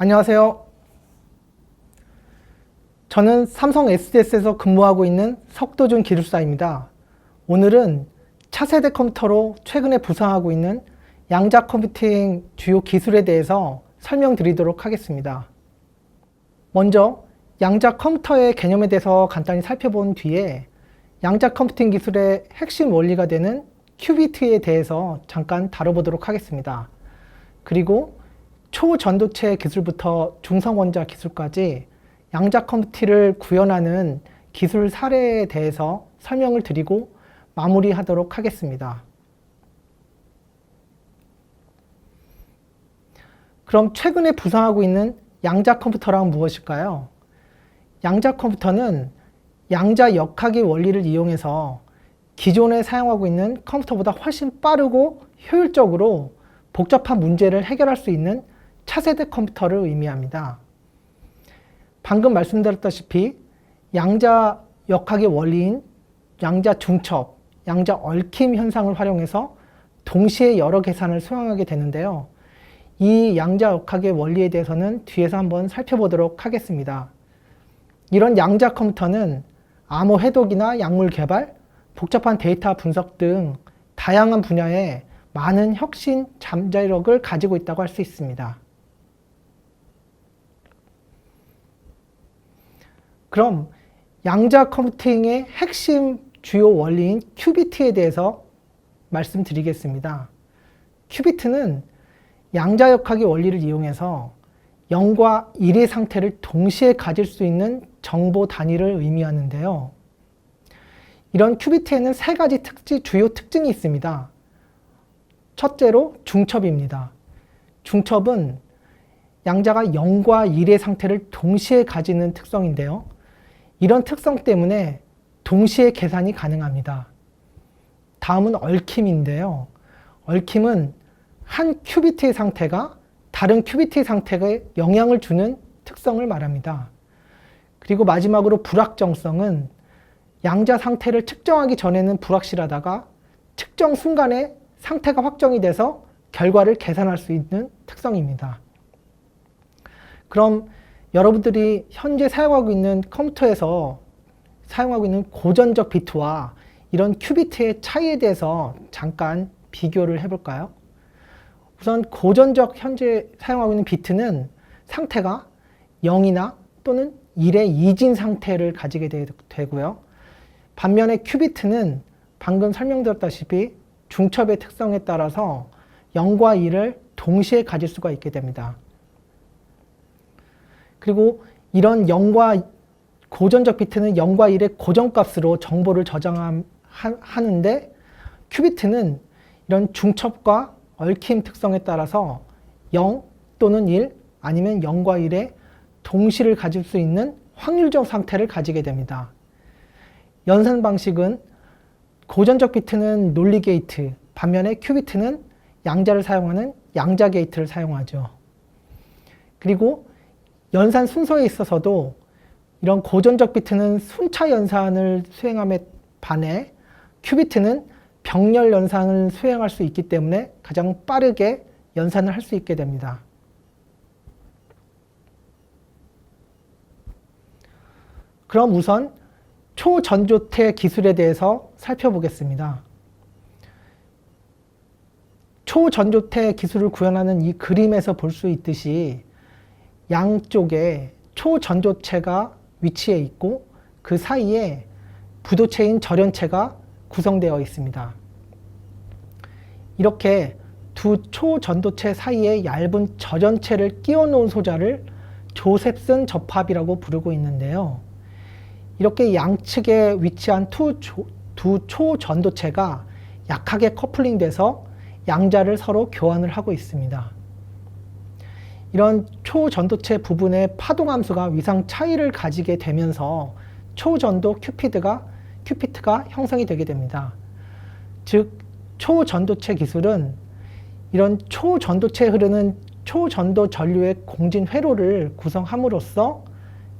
안녕하세요. 저는 삼성 SDS에서 근무하고 있는 석도준 기술사입니다. 오늘은 차세대 컴퓨터로 최근에 부상하고 있는 양자 컴퓨팅 주요 기술에 대해서 설명드리도록 하겠습니다. 먼저 양자 컴퓨터의 개념에 대해서 간단히 살펴본 뒤에 양자 컴퓨팅 기술의 핵심 원리가 되는 큐비트에 대해서 잠깐 다뤄보도록 하겠습니다. 그리고 초전도체 기술부터 중성원자 기술까지 양자 컴퓨팅을 구현하는 기술 사례에 대해서 설명을 드리고 마무리하도록 하겠습니다. 그럼 최근에 부상하고 있는 양자 컴퓨터란 무엇일까요? 양자 컴퓨터는 양자 역학의 원리를 이용해서 기존에 사용하고 있는 컴퓨터보다 훨씬 빠르고 효율적으로 복잡한 문제를 해결할 수 있는 차세대 컴퓨터를 의미합니다. 방금 말씀드렸다시피 양자 역학의 원리인 양자 중첩, 양자 얽힘 현상을 활용해서 동시에 여러 계산을 수행하게 되는데요. 이 양자 역학의 원리에 대해서는 뒤에서 한번 살펴보도록 하겠습니다. 이런 양자 컴퓨터는 암호 해독이나 약물 개발, 복잡한 데이터 분석 등 다양한 분야에 많은 혁신 잠재력을 가지고 있다고 할 수 있습니다. 그럼 양자 컴퓨팅의 핵심 주요 원리인 큐비트에 대해서 말씀드리겠습니다. 큐비트는 양자 역학의 원리를 이용해서 0과 1의 상태를 동시에 가질 수 있는 정보 단위를 의미하는데요. 이런 큐비트에는 세 가지 주요 특징이 있습니다. 첫째로 중첩입니다. 중첩은 양자가 0과 1의 상태를 동시에 가지는 특성인데요. 이런 특성 때문에 동시에 계산이 가능합니다. 다음은 얽힘인데요. 얽힘은 한 큐비트의 상태가 다른 큐비트의 상태에 영향을 주는 특성을 말합니다. 그리고 마지막으로 불확정성은 양자 상태를 측정하기 전에는 불확실하다가 측정 순간에 상태가 확정이 돼서 결과를 계산할 수 있는 특성입니다. 그럼 여러분들이 현재 사용하고 있는 컴퓨터에서 사용하고 있는 고전적 비트와 이런 큐비트의 차이에 대해서 잠깐 비교를 해볼까요? 우선 고전적 현재 사용하고 있는 비트는 상태가 0이나 또는 1의 이진 상태를 가지게 되고요. 반면에 큐비트는 방금 설명드렸다시피 중첩의 특성에 따라서 0과 1을 동시에 가질 수가 있게 됩니다. 그리고 이런 고전적 비트는 0과 1의 고정값으로 정보를 저장하는데 큐비트는 이런 중첩과 얽힘 특성에 따라서 0 또는 1 아니면 0과 1의 동시를 가질 수 있는 확률적 상태를 가지게 됩니다. 연산 방식은 고전적 비트는 논리 게이트, 반면에 큐비트는 양자를 사용하는 양자 게이트를 사용하죠. 그리고 연산 순서에 있어서도 이런 고전적 비트는 순차 연산을 수행함에 반해 큐비트는 병렬 연산을 수행할 수 있기 때문에 가장 빠르게 연산을 할 수 있게 됩니다. 그럼 우선 초전조태 기술에 대해서 살펴보겠습니다. 초전조태 기술을 구현하는 이 그림에서 볼 수 있듯이 양쪽에 초전조체가 위치해 있고 그 사이에 부도체인 절연체가 구성되어 있습니다. 이렇게 두 초전도체 사이에 얇은 절연체를 끼워 놓은 소자를 조셉슨 접합이라고 부르고 있는데요. 이렇게 양측에 위치한 두 초전도체가 약하게 커플링돼서 양자를 서로 교환을 하고 있습니다. 이런 초전도체 부분의 파동함수가 위상 차이를 가지게 되면서 초전도 큐피트가 형성이 되게 됩니다. 즉 초전도체 기술은 이런 초전도체에 흐르는 초전도 전류의 공진 회로를 구성함으로써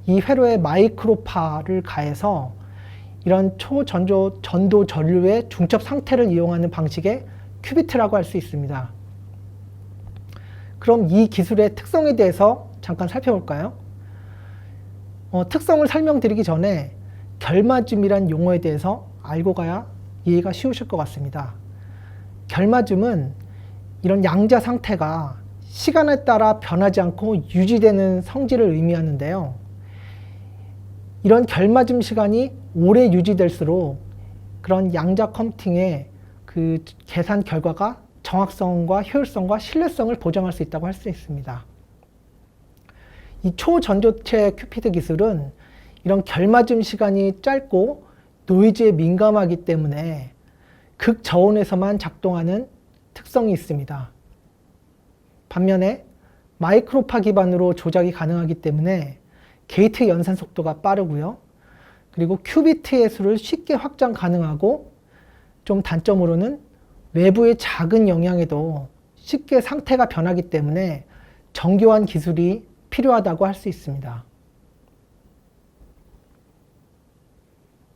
이 회로에 마이크로파를 가해서 이런 초전도 전류의 중첩 상태를 이용하는 방식의 큐비트라고 할 수 있습니다. 그럼 이 기술의 특성에 대해서 잠깐 살펴볼까요? 특성을 설명드리기 전에 결맞음이란 용어에 대해서 알고 가야 이해가 쉬우실 것 같습니다. 결맞음은 이런 양자 상태가 시간에 따라 변하지 않고 유지되는 성질을 의미하는데요. 이런 결맞음 시간이 오래 유지될수록 그런 양자 컴퓨팅의 그 계산 결과가 정확성과 효율성과 신뢰성을 보장할 수 있다고 할 수 있습니다. 이 초전도체 큐피드 기술은 이런 결맞음 시간이 짧고 노이즈에 민감하기 때문에 극저온에서만 작동하는 특성이 있습니다. 반면에 마이크로파 기반으로 조작이 가능하기 때문에 게이트 연산 속도가 빠르고요. 그리고 큐비트의 수를 쉽게 확장 가능하고, 좀 단점으로는 외부의 작은 영향에도 쉽게 상태가 변하기 때문에 정교한 기술이 필요하다고 할 수 있습니다.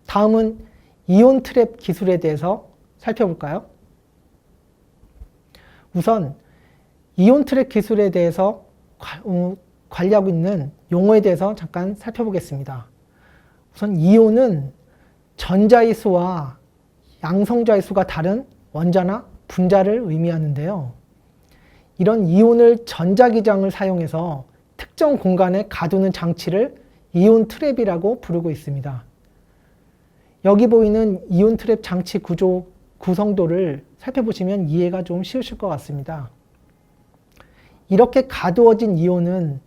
다음은 이온 트랩 기술에 대해서 살펴볼까요? 우선 이온 트랩 기술에 대해서 관리하고 있는 용어에 대해서 잠깐 살펴보겠습니다. 우선 이온은 전자의 수와 양성자의 수가 다른 원자나 분자를 의미하는데요. 이런 이온을 전자기장을 사용해서 특정 공간에 가두는 장치를 이온 트랩이라고 부르고 있습니다. 여기 보이는 이온 트랩 장치 구조 구성도를 살펴보시면 이해가 좀 쉬우실 것 같습니다. 이렇게 가두어진 이온은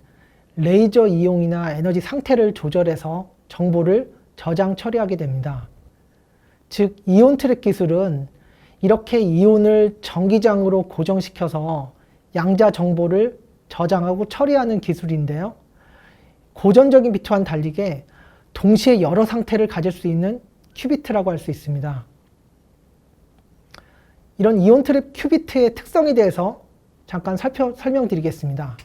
레이저 이용이나 에너지 상태를 조절해서 정보를 저장 처리하게 됩니다. 즉, 이온 트랩 기술은 이렇게 이온을 전기장으로 고정시켜서 양자 정보를 저장하고 처리하는 기술인데요. 고전적인 비트와는 달리게 동시에 여러 상태를 가질 수 있는 큐비트라고 할 수 있습니다. 이런 이온 트랩 큐비트의 특성에 대해서 잠깐 설명드리겠습니다.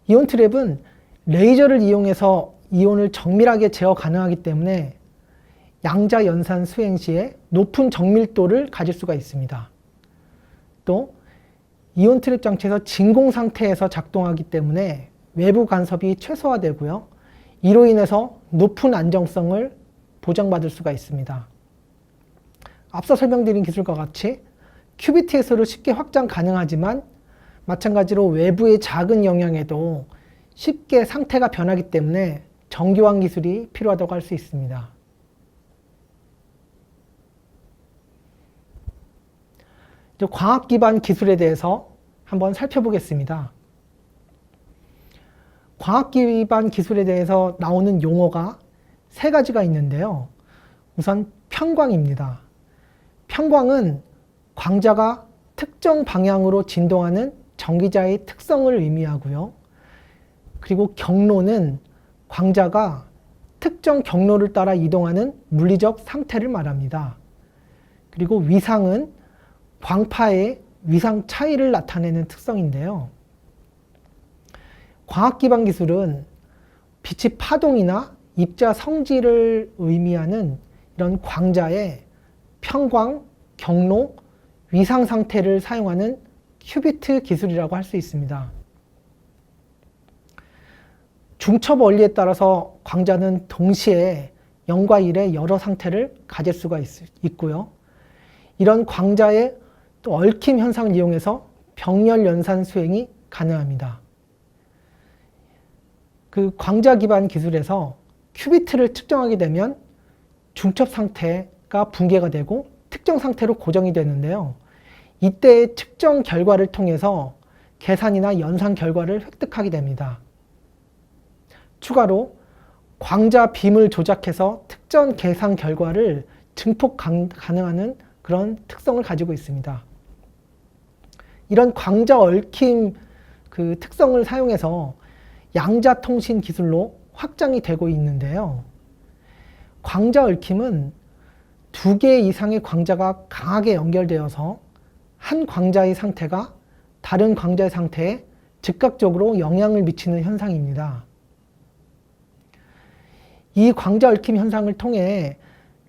이온 트랩은 레이저를 이용해서 이온을 정밀하게 제어 가능하기 때문에 양자 연산 수행 시에 높은 정밀도를 가질 수가 있습니다. 또 이온 트랩 장치에서 진공 상태에서 작동하기 때문에 외부 간섭이 최소화되고요. 이로 인해서 높은 안정성을 보장받을 수가 있습니다. 앞서 설명드린 기술과 같이 큐비트의 수를 쉽게 확장 가능하지만 마찬가지로 외부의 작은 영향에도 쉽게 상태가 변하기 때문에 정교한 기술이 필요하다고 할 수 있습니다. 과학 기반 기술에 대해서 한번 살펴보겠습니다. 과학 기반 기술에 대해서 나오는 용어가 세 가지가 있는데요. 우선 편광입니다. 편광은 광자가 특정 방향으로 진동하는 전기자의 특성을 의미하고요. 그리고 경로는 광자가 특정 경로를 따라 이동하는 물리적 상태를 말합니다. 그리고 위상은 광파의 위상 차이를 나타내는 특성인데요. 과학 기반 기술은 빛의 파동이나 입자 성질을 의미하는 이런 광자의 편광, 경로, 위상 상태를 사용하는 큐비트 기술이라고 할 수 있습니다. 중첩 원리에 따라서 광자는 동시에 0과 1의 여러 상태를 가질 수가 있고요. 이런 광자의 또 얽힘 현상을 이용해서 병렬 연산 수행이 가능합니다. 그 광자 기반 기술에서 큐비트를 측정하게 되면 중첩 상태가 붕괴가 되고 특정 상태로 고정이 되는데요. 이때의 측정 결과를 통해서 계산이나 연산 결과를 획득하게 됩니다. 추가로 광자 빔을 조작해서 특정 계산 결과를 증폭 가능한 그런 특성을 가지고 있습니다. 이런 광자 얽힘 그 특성을 사용해서 양자 통신 기술로 확장이 되고 있는데요. 광자 얽힘은 2개 이상의 광자가 강하게 연결되어서 한 광자의 상태가 다른 광자의 상태에 즉각적으로 영향을 미치는 현상입니다. 이 광자 얽힘 현상을 통해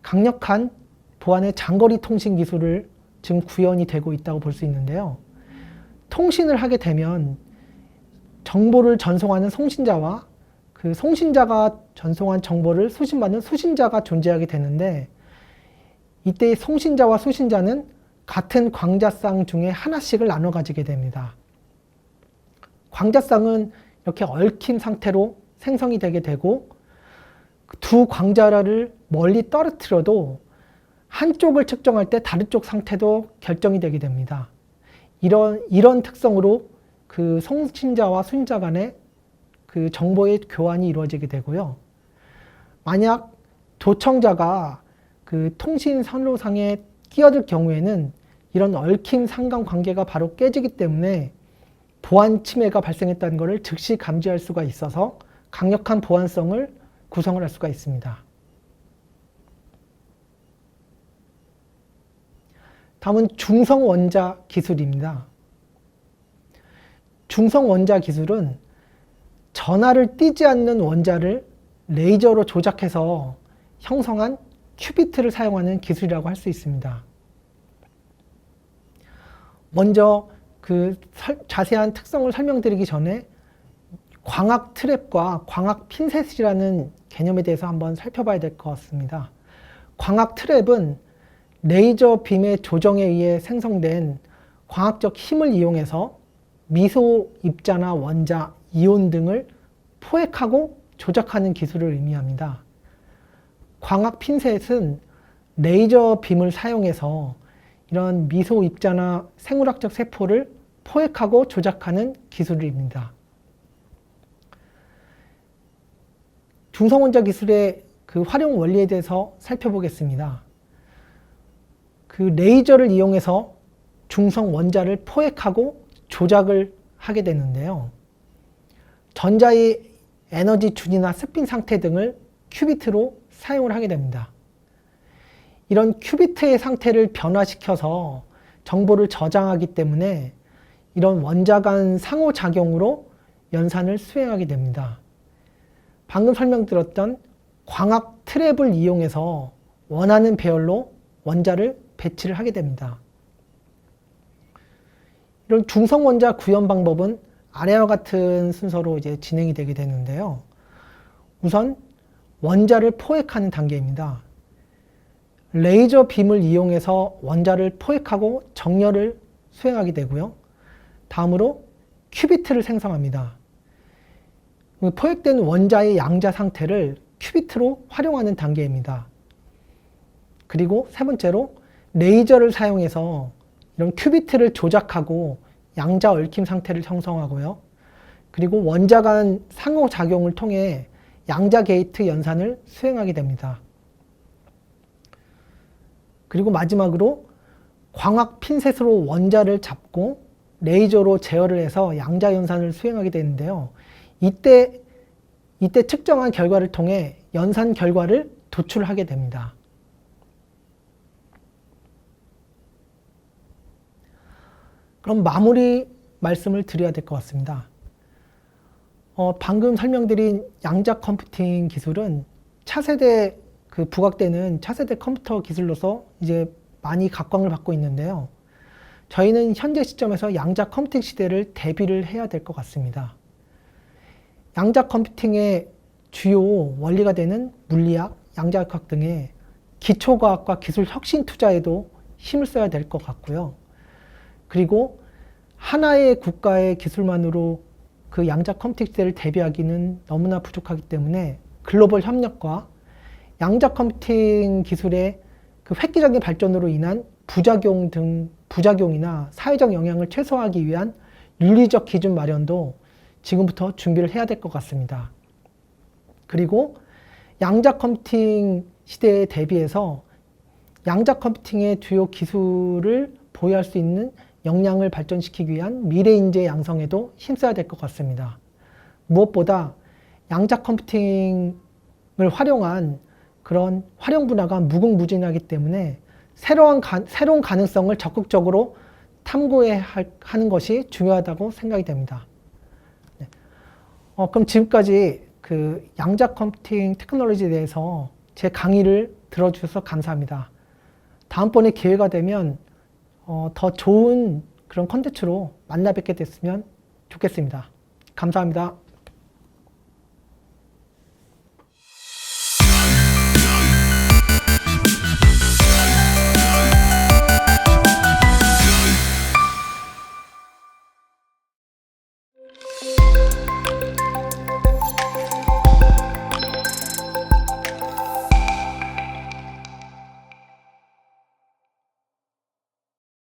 강력한 보안의 장거리 통신 기술을 지금 구현이 되고 있다고 볼 수 있는데요. 통신을 하게 되면 정보를 전송하는 송신자와 그 송신자가 전송한 정보를 수신받는 수신자가 존재하게 되는데, 이때 송신자와 수신자는 같은 광자쌍 중에 하나씩을 나눠 가지게 됩니다. 광자쌍은 이렇게 얽힌 상태로 생성이 되게 되고, 두 광자를 멀리 떨어뜨려도 한쪽을 측정할 때 다른 쪽 상태도 결정이 되게 됩니다. 이런 특성으로 그 송신자와 수신자 간의 그 정보의 교환이 이루어지게 되고요. 만약 도청자가 그 통신 선로상에 끼어들 경우에는 이런 얽힌 상관관계가 바로 깨지기 때문에 보안 침해가 발생했다는 것을 즉시 감지할 수가 있어서 강력한 보안성을 구성을 할 수가 있습니다. 다음은 중성원자 기술입니다. 중성원자 기술은 전하를 띄지 않는 원자를 레이저로 조작해서 형성한 큐비트를 사용하는 기술이라고 할 수 있습니다. 먼저 그 자세한 특성을 설명드리기 전에 광학 트랩과 광학 핀셋이라는 개념에 대해서 한번 살펴봐야 될 것 같습니다. 광학 트랩은 레이저 빔의 조정에 의해 생성된 광학적 힘을 이용해서 미소 입자나 원자, 이온 등을 포획하고 조작하는 기술을 의미합니다. 광학 핀셋은 레이저 빔을 사용해서 이런 미소 입자나 생물학적 세포를 포획하고 조작하는 기술입니다. 중성원자 기술의 그 활용 원리에 대해서 살펴보겠습니다. 그 레이저를 이용해서 중성원자를 포획하고 조작을 하게 되는데요. 전자의 에너지 준이나 스핀 상태 등을 큐비트로 사용을 하게 됩니다. 이런 큐비트의 상태를 변화시켜서 정보를 저장하기 때문에 이런 원자 간 상호작용으로 연산을 수행하게 됩니다. 방금 설명드렸던 광학 트랩을 이용해서 원하는 배열로 원자를 배치를 하게 됩니다. 이런 중성원자 구현 방법은 아래와 같은 순서로 이제 진행이 되게 되는데요. 우선 원자를 포획하는 단계입니다. 레이저 빔을 이용해서 원자를 포획하고 정렬을 수행하게 되고요. 다음으로 큐비트를 생성합니다. 포획된 원자의 양자 상태를 큐비트로 활용하는 단계입니다. 그리고 세 번째로 레이저를 사용해서 이런 큐비트를 조작하고 양자 얽힘 상태를 형성하고요. 그리고 원자 간 상호작용을 통해 양자 게이트 연산을 수행하게 됩니다. 그리고 마지막으로 광학 핀셋으로 원자를 잡고 레이저로 제어를 해서 양자 연산을 수행하게 되는데요. 이때 측정한 결과를 통해 연산 결과를 도출하게 됩니다. 그럼 마무리 말씀을 드려야 될 것 같습니다. 방금 설명드린 양자 컴퓨팅 기술은 차세대 부각되는 차세대 컴퓨터 기술로서 이제 많이 각광을 받고 있는데요. 저희는 현재 시점에서 양자 컴퓨팅 시대를 대비를 해야 될 것 같습니다. 양자 컴퓨팅의 주요 원리가 되는 물리학, 양자역학 등의 기초과학과 기술 혁신 투자에도 힘을 써야 될 것 같고요. 그리고 하나의 국가의 기술만으로 그 양자 컴퓨팅 시대를 대비하기는 너무나 부족하기 때문에 글로벌 협력과 양자 컴퓨팅 기술의 그 획기적인 발전으로 인한 부작용이나 사회적 영향을 최소화하기 위한 윤리적 기준 마련도 지금부터 준비를 해야 될 것 같습니다. 그리고 양자 컴퓨팅 시대에 대비해서 양자 컴퓨팅의 주요 기술을 보유할 수 있는 역량을 발전시키기 위한 미래 인재 양성에도 힘써야 될 것 같습니다. 무엇보다 양자 컴퓨팅을 활용한 그런 활용 분야가 무궁무진하기 때문에 새로운 가능성을 적극적으로 탐구해야 하는 것이 중요하다고 생각이 됩니다. 네. 그럼 지금까지 그 양자 컴퓨팅 테크놀로지에 대해서 제 강의를 들어주셔서 감사합니다. 다음번에 기회가 되면 더 좋은 그런 컨텐츠로 만나 뵙게 됐으면 좋겠습니다. 감사합니다.